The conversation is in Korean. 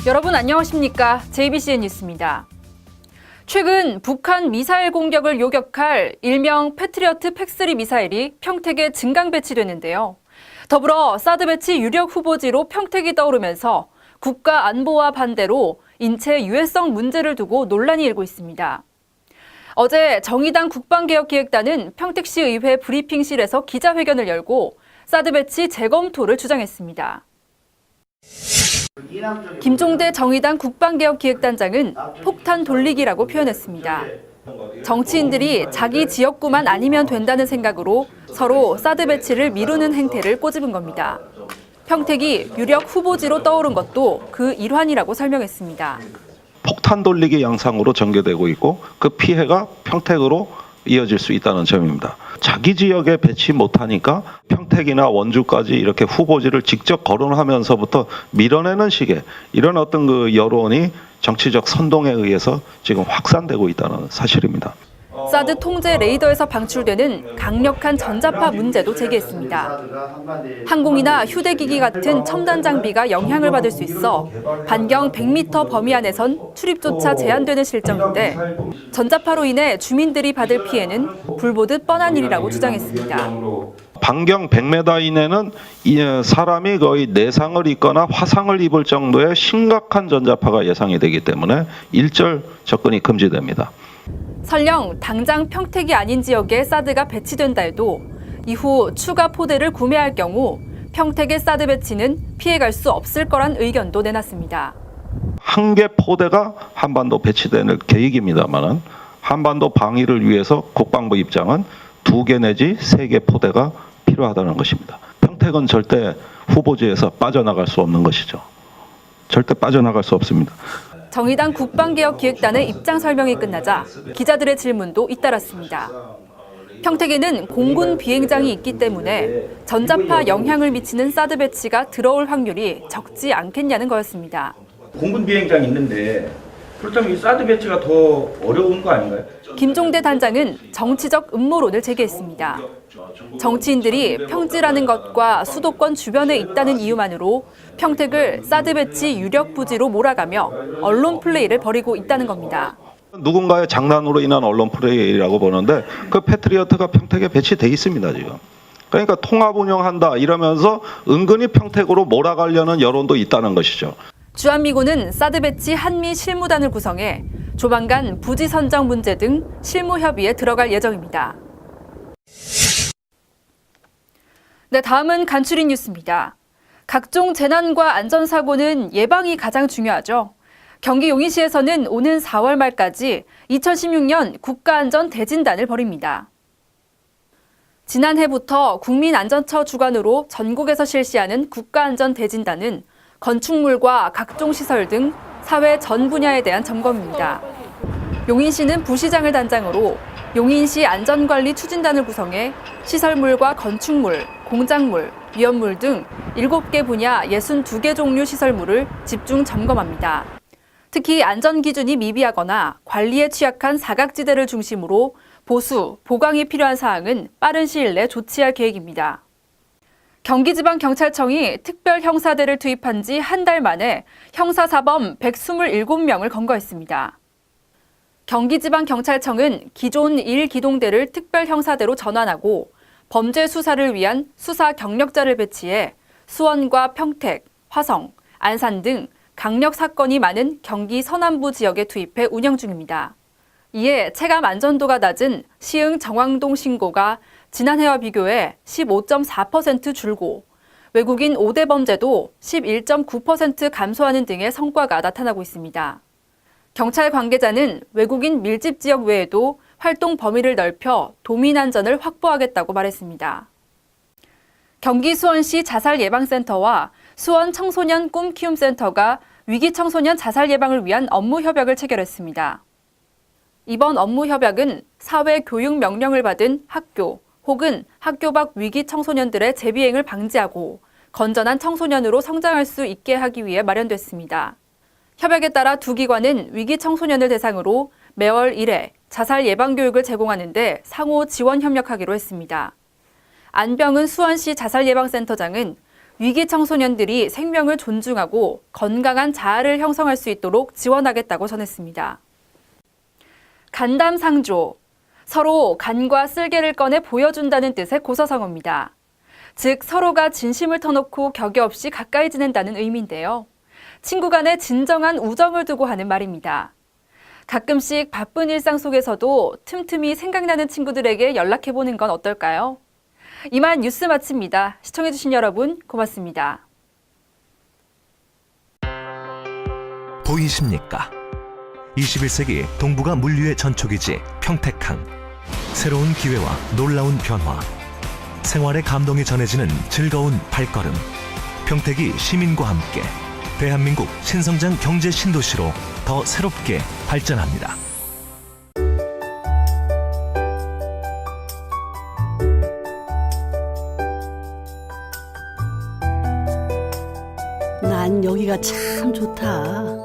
여러분 안녕하십니까? JBCN 뉴스입니다. 최근 북한 미사일 공격을 요격할 일명 패트리어트 팩3 미사일이 평택에 증강 배치됐는데요. 더불어 사드 배치 유력 후보지로 평택이 떠오르면서 국가 안보와 반대로 인체 유해성 문제를 두고 논란이 일고 있습니다. 어제 정의당 국방개혁기획단은 평택시 의회 브리핑실에서 기자회견을 열고 사드 배치 재검토를 주장했습니다. 김종대 정의당 국방개혁기획단장은 폭탄 돌리기라고 표현했습니다. 정치인들이 자기 지역구만 아니면 된다는 생각으로 서로 사드 배치를 미루는 행태를 꼬집은 겁니다. 평택이 유력 후보지로 떠오른 것도 그 일환이라고 설명했습니다. 폭탄 돌리기 양상으로 전개되고 있고 그 피해가 평택으로 이어질 수 있다는 점입니다. 자기 지역에 배치 못하니까 평택이나 원주까지 이렇게 후보지를 직접 거론하면서부터 밀어내는 식의 이런 어떤 그 여론이 정치적 선동에 의해서 지금 확산되고 있다는 사실입니다. 사드 통제 레이더에서 방출되는 강력한 전자파 문제도 제기했습니다. 항공이나 휴대기기 같은 첨단 장비가 영향을 받을 수 있어 반경 100m 범위 안에선 출입조차 제한되는 실정인데 전자파로 인해 주민들이 받을 피해는 불보듯 뻔한 일이라고 주장했습니다. 반경 100m 이내는 사람이 거의 내상을 입거나 화상을 입을 정도의 심각한 전자파가 예상이 되기 때문에 일절 접근이 금지됩니다. 설령 당장 평택이 아닌 지역에 사드가 배치된다 해도 이후 추가 포대를 구매할 경우 평택의 사드 배치는 피해갈 수 없을 거란 의견도 내놨습니다. 한 개 포대가 한반도 배치될 계획입니다만 한반도 방위를 위해서 국방부 입장은 2개 내지 3개 포대가 필요하다는 것입니다. 평택은 절대 후보지에서 빠져나갈 수 없는 것이죠. 절대 빠져나갈 수 없습니다. 정의당 국방개혁기획단의 입장 설명이 끝나자 기자들의 질문도 잇따랐습니다. 평택에는 공군 비행장이 있기 때문에 전자파 영향을 미치는 사드 배치가 들어올 확률이 적지 않겠냐는 거였습니다. 공군 비행장이 있는데 그렇다면 이 사드 배치가 더 어려운 거 아닌가요? 김종대 단장은 정치적 음모론을 제기했습니다. 정치인들이 평지라는 것과 수도권 주변에 있다는 이유만으로 평택을 사드 배치 유력 부지로 몰아가며 언론 플레이를 벌이고 있다는 겁니다. 누군가의 장난으로 인한 언론 플레이라고 보는데 그 패트리어트가 평택에 배치돼 있습니다 지금. 그러니까 통합 운영한다 이러면서 은근히 평택으로 몰아가려는 여론도 있다는 것이죠. 주한미군은 사드 배치 한미 실무단을 구성해 조만간 부지 선정 문제 등 실무 협의에 들어갈 예정입니다. 네, 다음은 간추린 뉴스입니다. 각종 재난과 안전사고는 예방이 가장 중요하죠. 경기 용인시에서는 오는 4월 말까지 2016년 국가안전 대진단을 벌입니다. 지난해부터 국민안전처 주관으로 전국에서 실시하는 국가안전 대진단은 건축물과 각종 시설 등 사회 전 분야에 대한 점검입니다. 용인시는 부시장을 단장으로 용인시 안전관리 추진단을 구성해 시설물과 건축물, 공작물, 위험물 등 7개 분야 62개 종류 시설물을 집중 점검합니다. 특히 안전기준이 미비하거나 관리에 취약한 사각지대를 중심으로 보수, 보강이 필요한 사항은 빠른 시일 내 조치할 계획입니다. 경기지방경찰청이 특별형사대를 투입한 지 한 달 만에 형사사범 127명을 검거했습니다. 경기지방경찰청은 기존 1기동대를 특별형사대로 전환하고 범죄 수사를 위한 수사 경력자를 배치해 수원과 평택, 화성, 안산 등 강력 사건이 많은 경기 서남부 지역에 투입해 운영 중입니다. 이에 체감 안전도가 낮은 시흥 정왕동 신고가 지난해와 비교해 15.4% 줄고 외국인 5대 범죄도 11.9% 감소하는 등의 성과가 나타나고 있습니다. 경찰 관계자는 외국인 밀집 지역 외에도 활동 범위를 넓혀 도민 안전을 확보하겠다고 말했습니다. 경기 수원시 자살예방센터와 수원 청소년 꿈키움센터가 위기 청소년 자살 예방을 위한 업무 협약을 체결했습니다. 이번 업무 협약은 사회 교육 명령을 받은 학교 혹은 학교 밖 위기 청소년들의 재비행을 방지하고 건전한 청소년으로 성장할 수 있게 하기 위해 마련됐습니다. 협약에 따라 두 기관은 위기 청소년을 대상으로 매월 1회 자살 예방 교육을 제공하는 데 상호 지원 협력하기로 했습니다. 안병은 수원시 자살예방센터장은 위기 청소년들이 생명을 존중하고 건강한 자아를 형성할 수 있도록 지원하겠다고 전했습니다. 간담상조, 서로 간과 쓸개를 꺼내 보여준다는 뜻의 고서성어입니다. 즉 서로가 진심을 터놓고 격이 없이 가까이 지낸다는 의미인데요. 친구 간에 진정한 우정을 두고 하는 말입니다. 가끔씩 바쁜 일상 속에서도 틈틈이 생각나는 친구들에게 연락해보는 건 어떨까요? 이만 뉴스 마칩니다. 시청해주신 여러분 고맙습니다. 보이십니까? 21세기 동북아 물류의 전초기지 평택항. 새로운 기회와 놀라운 변화. 생활의 감동이 전해지는 즐거운 발걸음. 평택이 시민과 함께 대한민국 신성장 경제 신도시로 더 새롭게 발전합니다. 난 여기가 참 좋다.